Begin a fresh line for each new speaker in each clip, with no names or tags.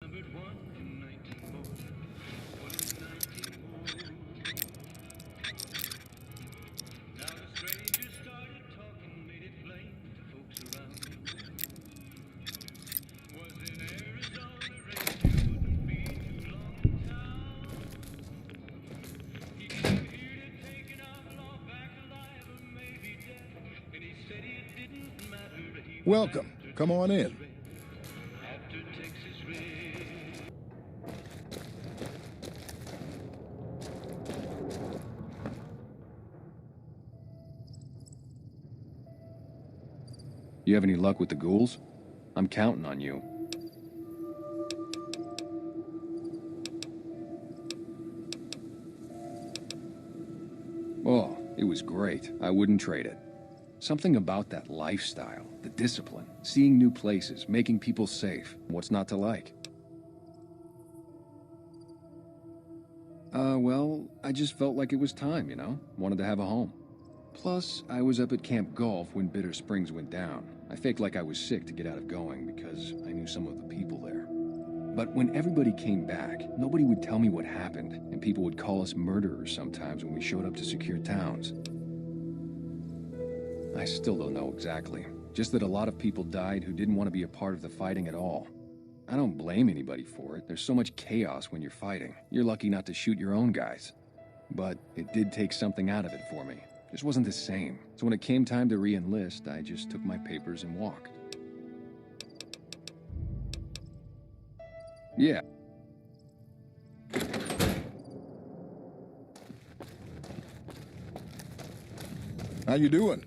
Numbered one in 19 more. One in 19 more. Now the stranger started talking, made it plain to folks around him. Was in Arizona, ranger wouldn't be too long in town. He came here to take an outlaw back alive or maybe dead. And he said it didn't matter. He was
Welcome.
after
Come on
Texas
in.
Red. After Texas Red.
You have any luck with the ghouls? I'm counting on you. Oh, it was great. I wouldn't trade it. Something about that lifestyle, the discipline, seeing new places, making people safe. What's not to like? Well, I just felt like it was time, you know? Wanted to have a home. Plus, I was up at Camp Golf when Bitter Springs went down. I faked like I was sick to get out of going because I knew some of the people there. But when everybody came back, nobody would tell me what happened, and people would call us murderers sometimes when we showed up to secure towns. I still don't know exactly. Just that a lot of people died who didn't want to be a part of the fighting at all. I don't blame anybody for it. There's so much chaos when you're fighting. You're lucky not to shoot your own guys. But it did take something out of it for me. Just wasn't the same. So when it came time to re-enlist, I just took my papers and walked. Yeah.
How you doing?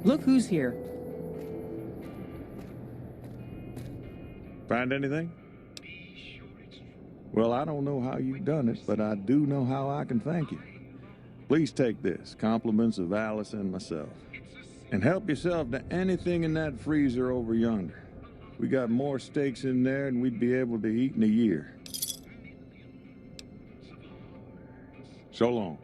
Look who's here.
Find anything? Well, I don't know how you've done it, but I do know how I can thank you. Please take this, compliments of Alice and myself. And help yourself to anything in that freezer over yonder. We got more steaks in there than we'd be able to eat in a year. So long.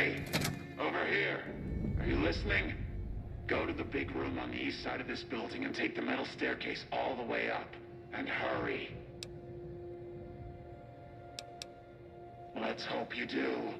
Hey, over here. Are you listening? Go to the big room on the east side of this building and take the metal staircase all the way up. And hurry. Let's hope you do.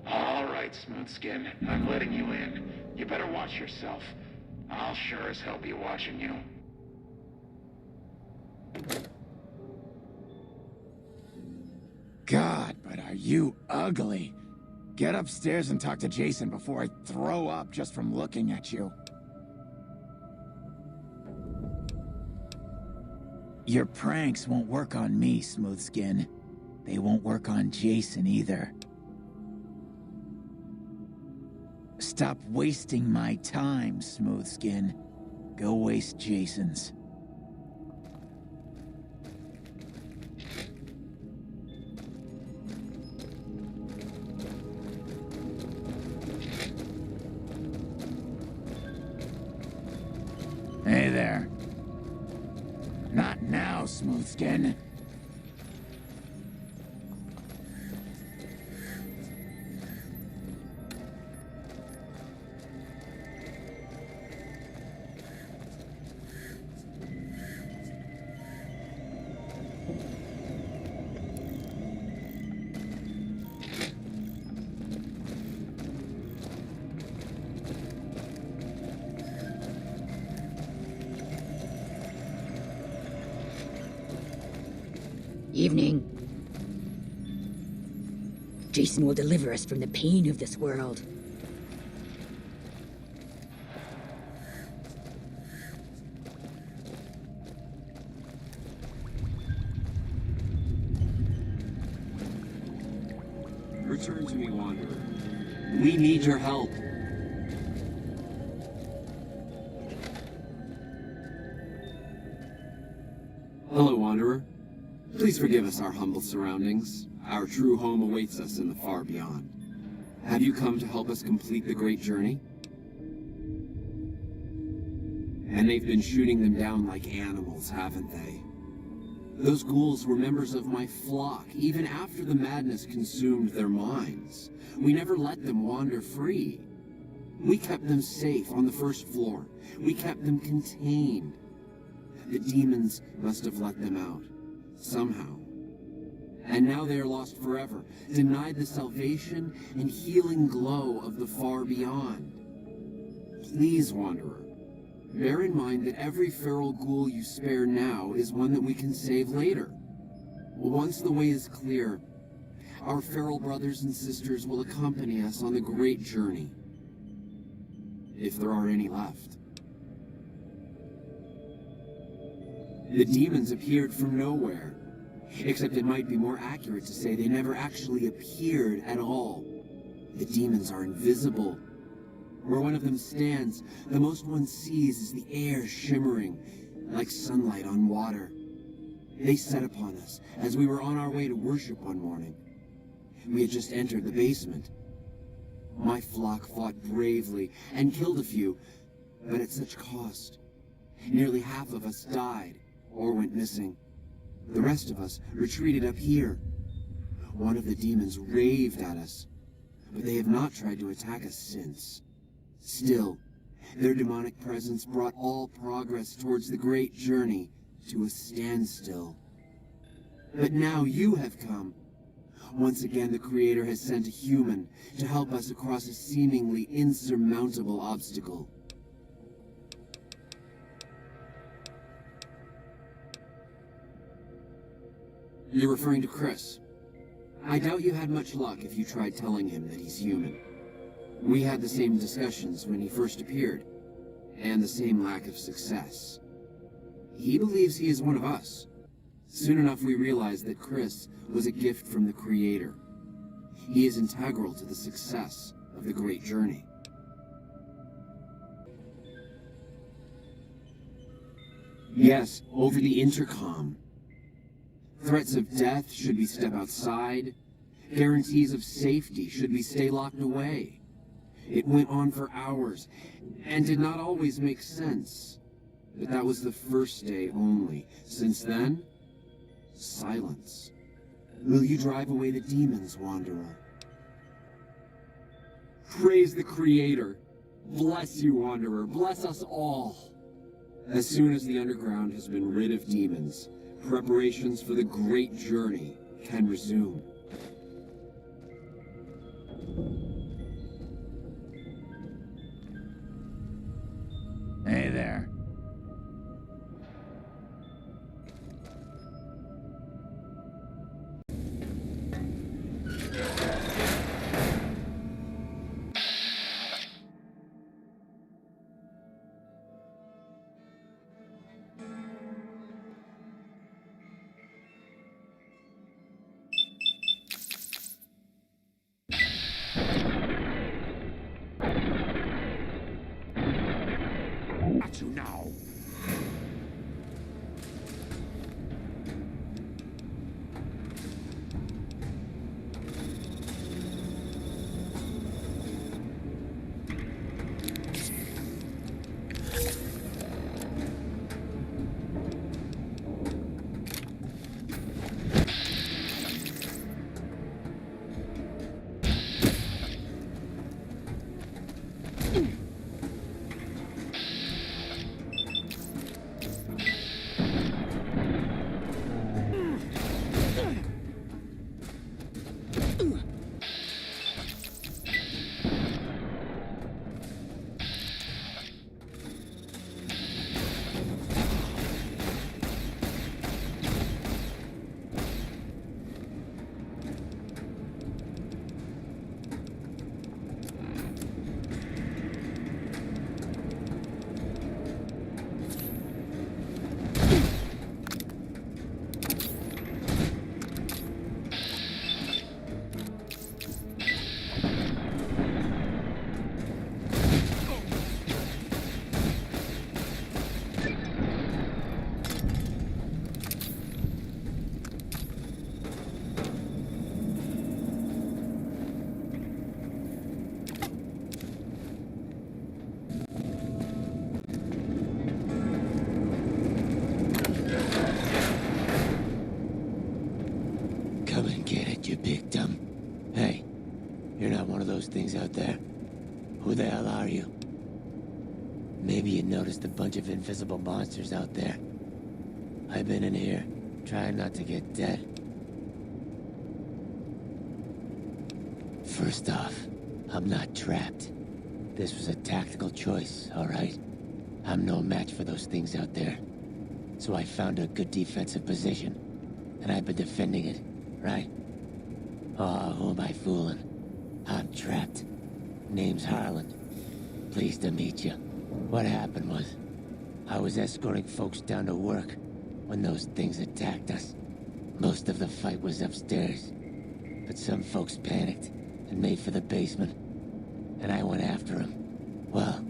All right, Smoothskin. I'm letting you in. You better watch yourself. I'll sure as hell be watching you.
God, but are you ugly. Get upstairs and talk to Jason before I throw up just from looking at you. Your pranks won't work on me, Smoothskin. They won't work on Jason either. Stop wasting my time, Smoothskin. Go waste Jason's. Hey there. Not now, Smoothskin.
Evening. Jason will deliver us from the pain of this world.
Return to me, Wanderer. We need your help. Hello, Wanderer. Please forgive us our humble surroundings. Our true home awaits us in the far beyond. Have you come to help us complete the great journey? And they've been shooting them down like animals, haven't they? Those ghouls were members of my flock, even after the madness consumed their minds. We never let them wander free. We kept them safe on the first floor. We kept them contained. The demons must have let them out, somehow. And now they are lost forever, denied the salvation and healing glow of the far beyond. Please, Wanderer, bear in mind that every feral ghoul you spare now is one that we can save later. Once the way is clear, our feral brothers and sisters will accompany us on the great journey. If there are any left. The demons appeared from nowhere. Except it might be more accurate to say they never actually appeared at all. The demons are invisible. Where one of them stands, the most one sees is the air shimmering, like sunlight on water. They set upon us as we were on our way to worship one morning. We had just entered the basement. My flock fought bravely and killed a few, but at such cost. Nearly half of us died or went missing. The rest of us retreated up here. One of the demons raved at us, but they have not tried to attack us since. Still, their demonic presence brought all progress towards the great journey to a standstill. But now you have come. Once again, the Creator has sent a human to help us across a seemingly insurmountable obstacle. You're referring to Chris. I doubt you had much luck if you tried telling him that he's human. We had the same discussions when he first appeared, and the same lack of success. He believes he is one of us. Soon enough we realized that Chris was a gift from the Creator. He is integral to the success of the great journey. Yes, over the intercom. Threats of death should we step outside. Guarantees of safety should we stay locked away. It went on for hours, and did not always make sense. But that was the first day only. Since then, silence. Will you drive away the demons, Wanderer? Praise the Creator. Bless you, Wanderer. Bless us all. As soon as the underground has been rid of demons, preparations for the great journey can resume.
Hey there.
Come and get it, you big dumb. Hey, you're not one of those things out there. Who the hell are you? Maybe you noticed a bunch of invisible monsters out there. I've been in here, trying not to get dead. First off, I'm not trapped. This was a tactical choice, all right? I'm no match for those things out there. So I found a good defensive position, and I've been defending it, right? Oh, who am I fooling? I'm trapped. Name's Harlan. Pleased to meet you. What happened was, I was escorting folks down to work when those things attacked us. Most of the fight was upstairs, but some folks panicked and made for the basement, and I went after them. Well,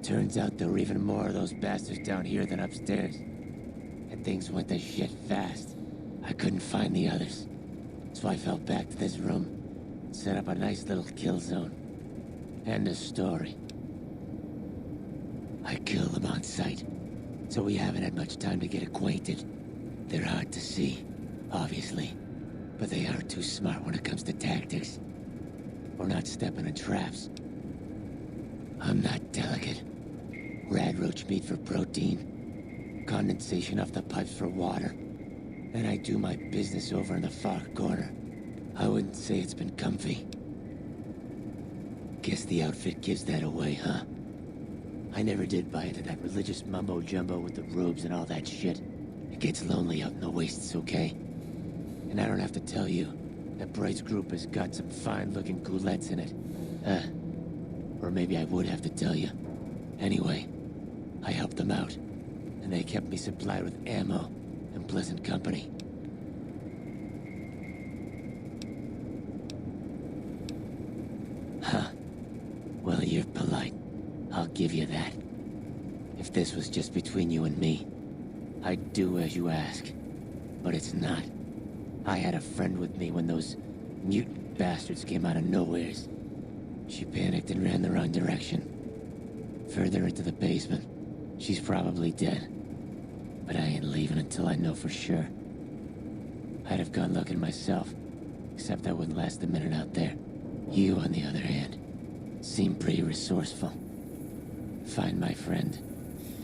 turns out there were even more of those bastards down here than upstairs, and things went to shit fast. I couldn't find the others, so I fell back to this room and set up a nice little kill zone. End of story. I killed them on sight, so we haven't had much time to get acquainted. They're hard to see, obviously, but they aren't too smart when it comes to tactics. Or not stepping in traps. I'm not delicate. Radroach meat for protein, condensation off the pipes for water, and I do my business over in the far corner. I wouldn't say it's been comfy. Guess the outfit gives that away, huh? I never did buy into that religious mumbo-jumbo with the robes and all that shit. It gets lonely out in the wastes, okay? And I don't have to tell you, that Bright's group has got some fine-looking goulettes in it. Or maybe I would have to tell you. Anyway, I helped them out, and they kept me supplied with ammo and pleasant company. Huh. Well, you're polite. I'll give you that. If this was just between you and me, I'd do as you ask. But it's not. I had a friend with me when those mutant bastards came out of nowheres. She panicked and ran the wrong direction. Further into the basement. She's probably dead. But I ain't leaving until I know for sure. I'd have gone looking myself, except I wouldn't last a minute out there. You, on the other hand, seem pretty resourceful. Find my friend,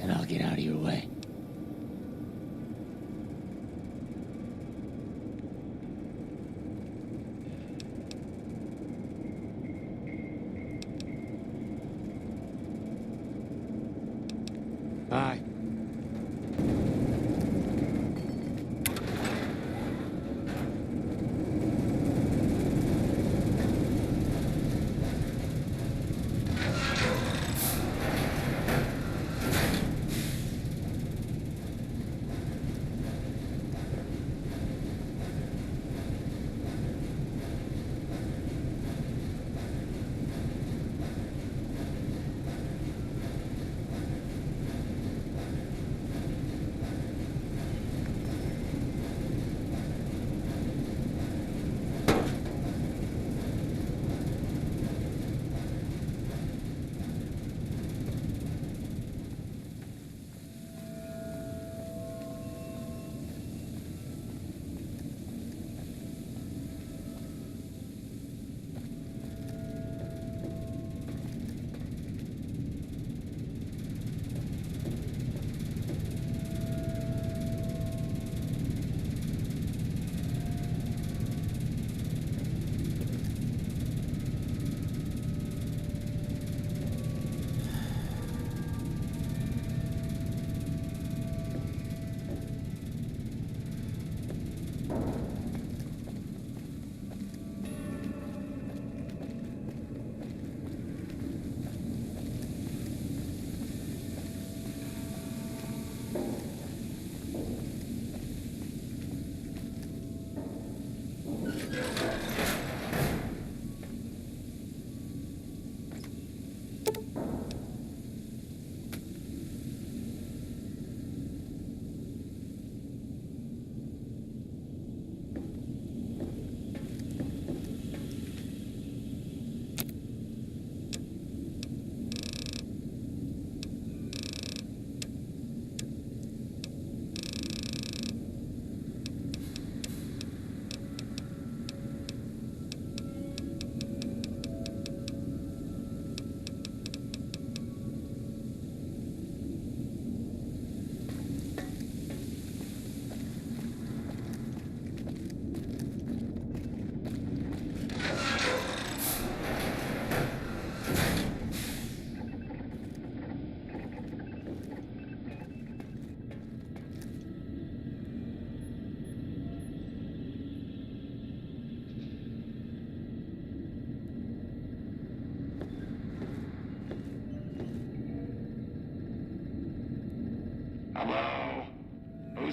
and I'll get out of your way. Bye.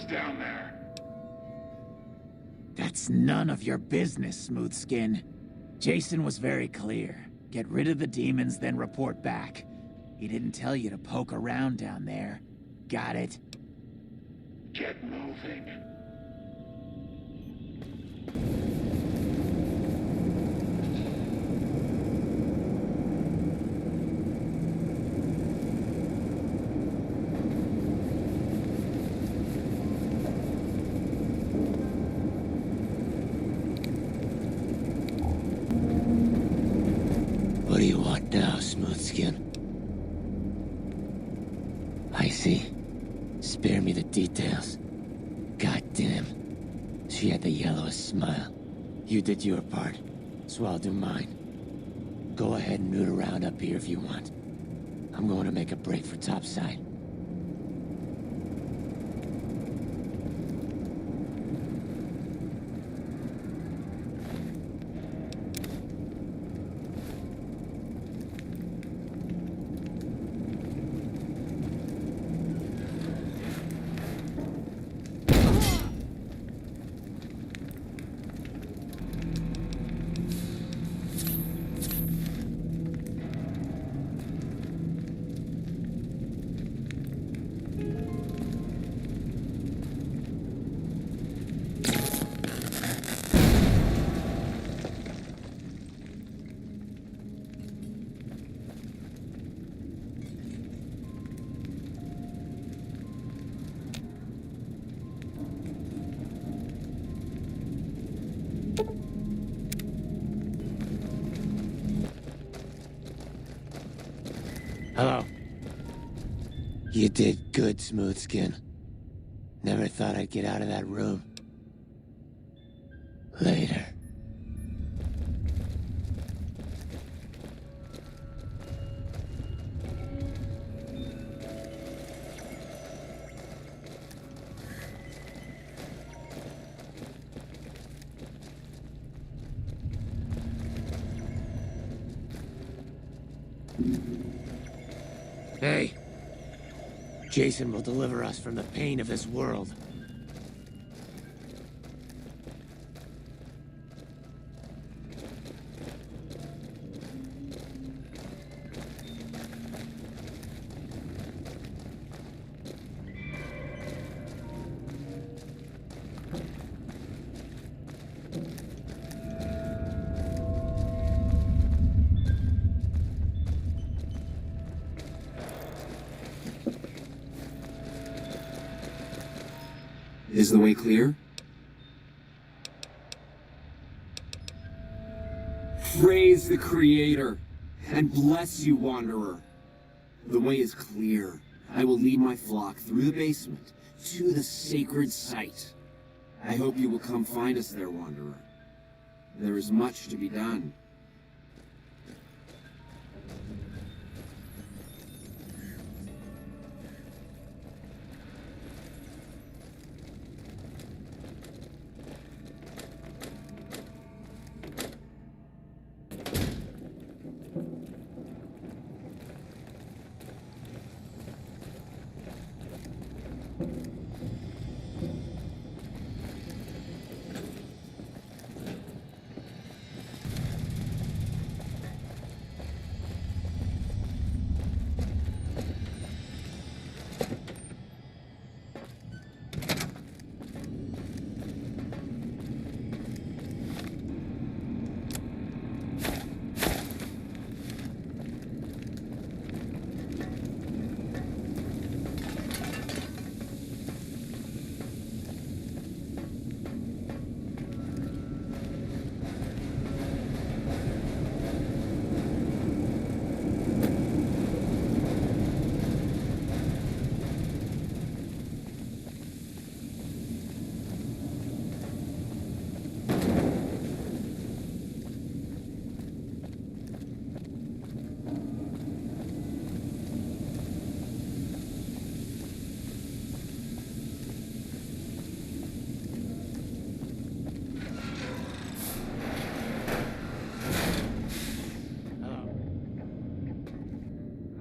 down there?
That's none of your business, Smoothskin. Jason was very clear. Get rid of the demons, then report back. He didn't tell you to poke around down there. Got it?
Get moving.
What do you want now, Smoothskin? I see. Spare me the details. Goddamn. She had the yellowest smile. You did your part, so I'll do mine. Go ahead and root around up here if you want. I'm going to make a break for topside. Hello. You did good, Smoothskin. Never thought I'd get out of that room. Later. Hey. Jason will deliver us from the pain of this world.
Is the way clear? Praise the Creator, and bless you, Wanderer. The way is clear. I will lead my flock through the basement to the sacred site. I hope you will come find us there, Wanderer. There is much to be done.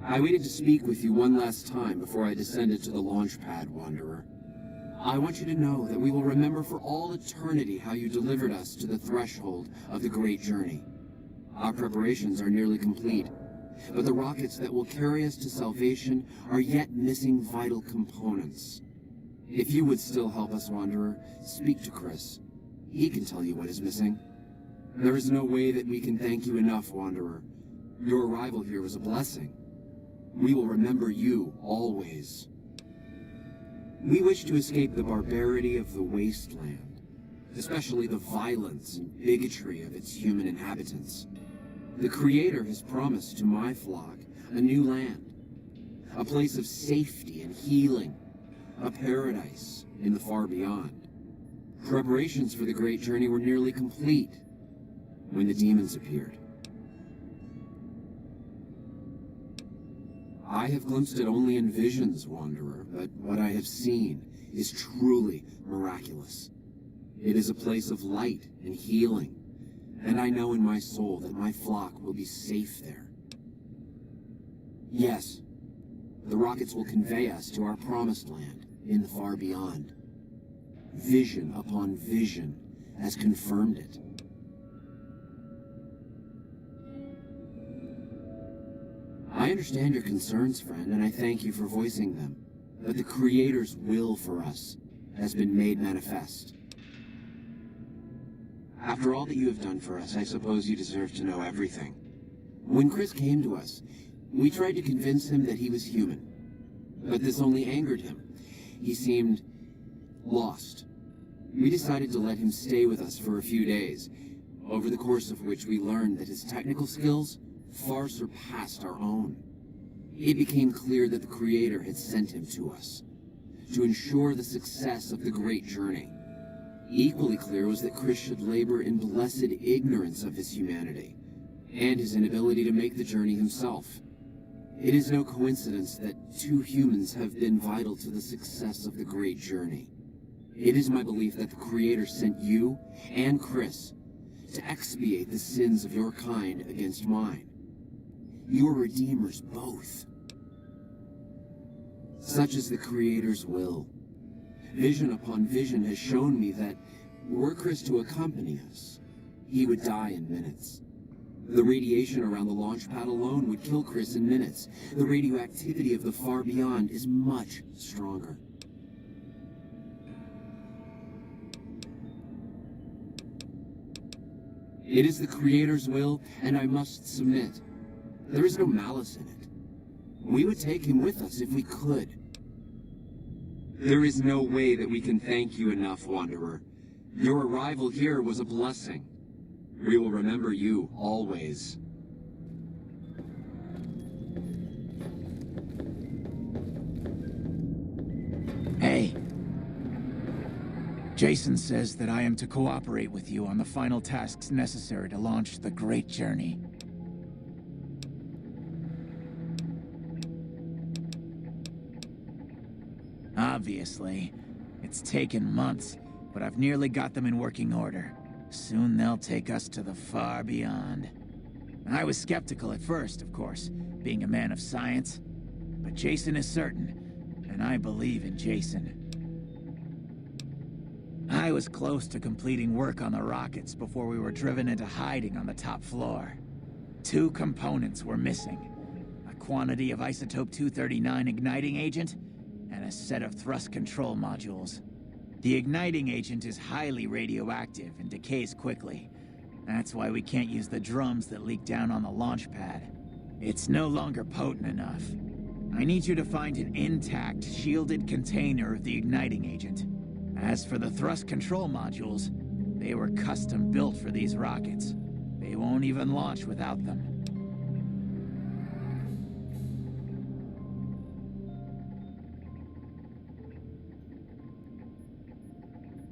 I waited to speak with you one last time before I descended to the launch pad, Wanderer. I want you to know that we will remember for all eternity how you delivered us to the threshold of the great journey. Our preparations are nearly complete, but the rockets that will carry us to salvation are yet missing vital components. If you would still help us, Wanderer, speak to Chris. He can tell you what is missing. There is no way that we can thank you enough, Wanderer. Your arrival here was a blessing. We will remember you always. We wish to escape the barbarity of the wasteland, especially the violence and bigotry of its human inhabitants. The Creator has promised to my flock a new land, a place of safety and healing, a paradise in the far beyond. Preparations for the great journey were nearly complete when the demons appeared. I have glimpsed it only in visions, Wanderer, but what I have seen is truly miraculous. It is a place of light and healing, and I know in my soul that my flock will be safe there. Yes, the rockets will convey us to our promised land in the far beyond. Vision upon vision has confirmed it. I understand your concerns, friend, and I thank you for voicing them. But the Creator's will for us has been made manifest. After all that you have done for us, I suppose you deserve to know everything. When Chris came to us, we tried to convince him that he was human. But this only angered him. He seemed lost. We decided to let him stay with us for a few days, over the course of which we learned that his technical skills far surpassed our own. It became clear that the Creator had sent him to us, to ensure the success of the great journey. Equally clear was that Chris should labor in blessed ignorance of his humanity, and his inability to make the journey himself. It is no coincidence that two humans have been vital to the success of the great journey. It is my belief that the Creator sent you and Chris to expiate the sins of your kind against mine. You are redeemers both. Such is the Creator's will. Vision upon vision has shown me that were Chris to accompany us, he would die in minutes. The radiation around the launch pad alone would kill Chris in minutes. The radioactivity of the far beyond is much stronger. It is the Creator's will, and I must submit. There is no malice in it. We would take him with us if we could. There is no way that we can thank you enough, Wanderer. Your arrival here was a blessing. We will remember you always.
Hey. Jason says that I am to cooperate with you on the final tasks necessary to launch the Great Journey. Obviously, it's taken months, but I've nearly got them in working order. Soon they'll take us to the far beyond. I was skeptical at first, of course, being a man of science. But Jason is certain, and I believe in Jason. I was close to completing work on the rockets before we were driven into hiding on the top floor. 2 components were missing. A quantity of isotope 239 igniting agent, and a set of thrust control modules. The igniting agent is highly radioactive and decays quickly. That's why we can't use the drums that leak down on the launch pad. It's no longer potent enough. I need you to find an intact, shielded container of the igniting agent. As for the thrust control modules, they were custom built for these rockets. They won't even launch without them.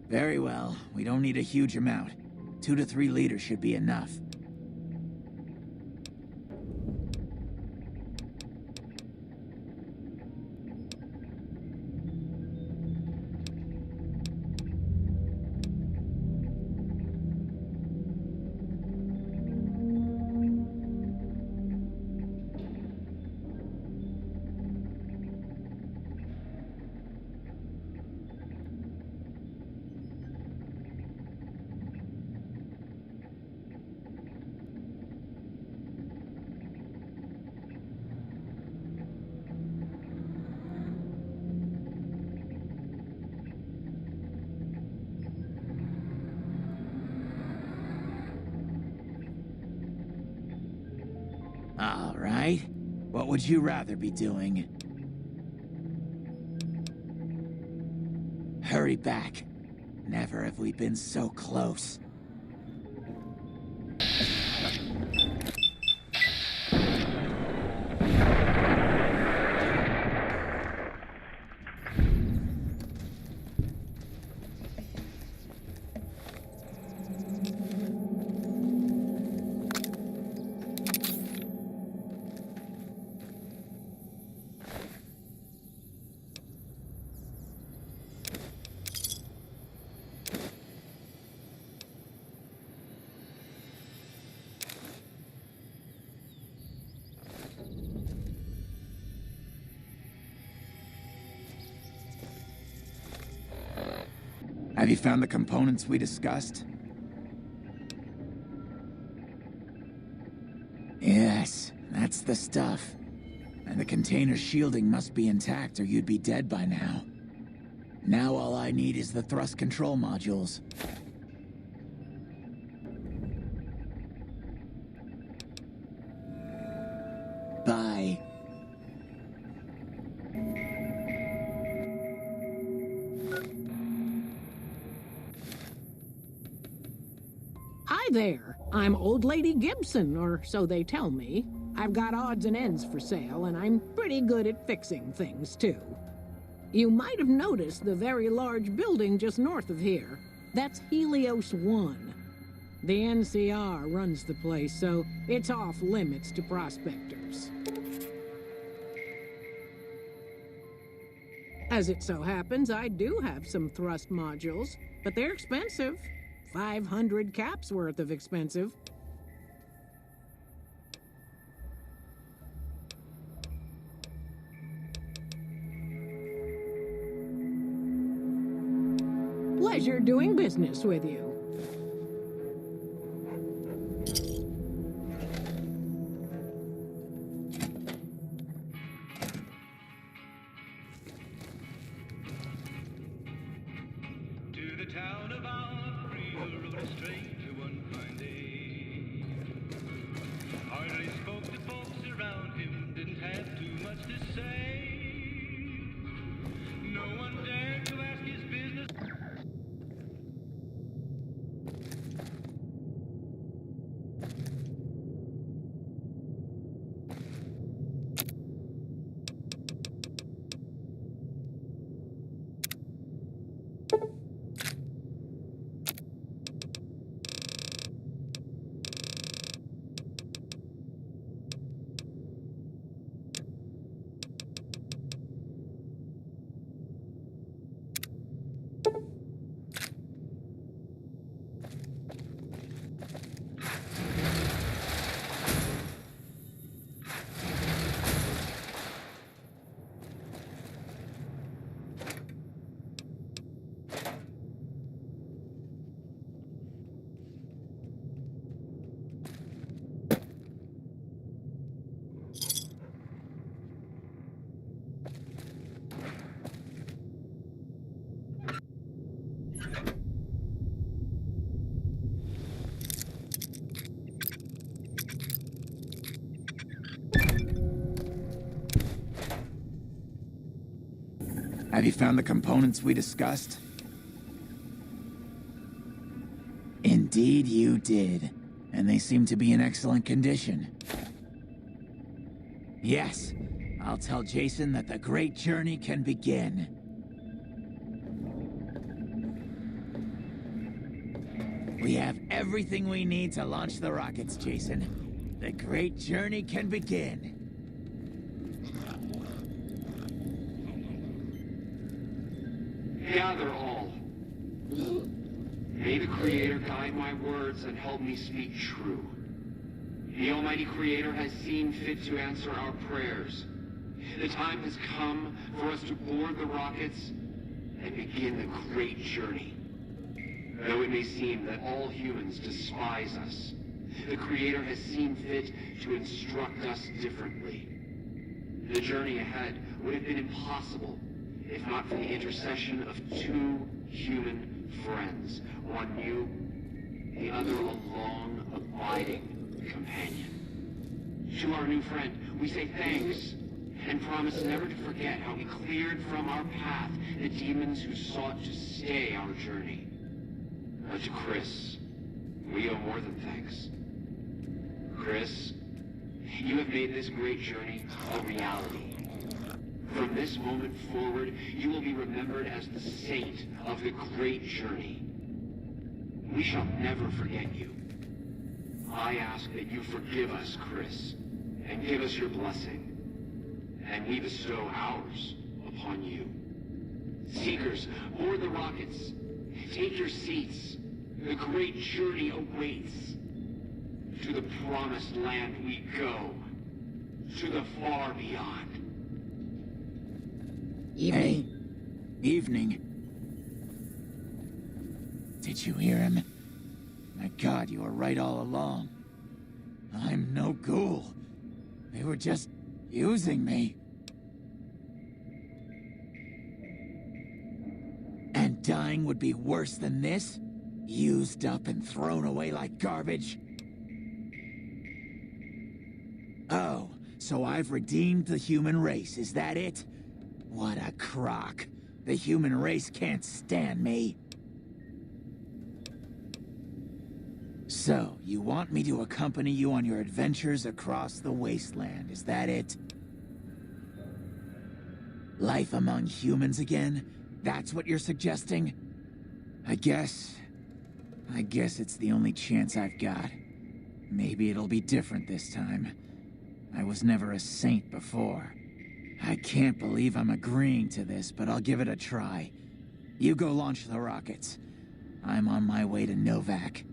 Very well. We don't need a huge amount. 2 to 3 liters should be enough. right. What would you rather be doing? Hurry back. Never have we been so close. Have you found the components we discussed? Yes, that's the stuff. And the container's shielding must be intact or you'd be dead by now. Now all I need is the thrust control modules. Bye.
Hi there. I'm Old Lady Gibson, or so they tell me. I've got odds and ends for sale, and I'm pretty good at fixing things, too. You might have noticed the very large building just north of here. That's Helios 1. The NCR runs the place, so it's off limits to prospectors. As it so happens, I do have some thrust modules, but they're expensive. 500 caps worth of expensive. Pleasure doing business with you.
To the town of Alfredo rode a stranger one fine day. Hardly spoke to folks around him, didn't have too much to say. No one dared to ask his business.
Have you found the components we discussed? Indeed you did. And they seem to be in excellent condition. Yes, I'll tell Jason that the great journey can begin. We have everything we need to launch the rockets, Jason. The great journey can begin.
Gather all. May the Creator guide my words and help me speak true. The Almighty Creator has seen fit to answer our prayers. The time has come for us to board the rockets and begin the great journey. Though it may seem that all humans despise us, the Creator has seen fit to instruct us differently. The journey ahead would have been impossible if not for the intercession of two human friends, one new, the other a long, abiding companion. To our new friend, we say thanks, and promise never to forget how we cleared from our path the demons who sought to stay our journey. To Chris, we owe more than thanks. Chris, you have made this great journey a reality. From this moment forward, you will be remembered as the saint of the great journey. We shall never forget you. I ask that you forgive us, Chris, and give us your blessing, and we bestow ours upon you. Seekers, board the rockets. Take your seats. The great journey awaits. To the promised land we go. To the far beyond.
Evening.
Hey. Evening. Did you hear him? My God, you were right all along. I'm no ghoul. They were just using me. And dying would be worse than this? Used up and thrown away like garbage? Oh, so I've redeemed the human race, is that it? What a crock. The human race can't stand me. So, you want me to accompany you on your adventures across the wasteland, is that it? Life among humans again? That's what you're suggesting? I guess it's the only chance I've got. Maybe it'll be different this time. I was never a saint before. I can't believe I'm agreeing to this, but I'll give it a try. You go launch the rockets. I'm on my way to Novak.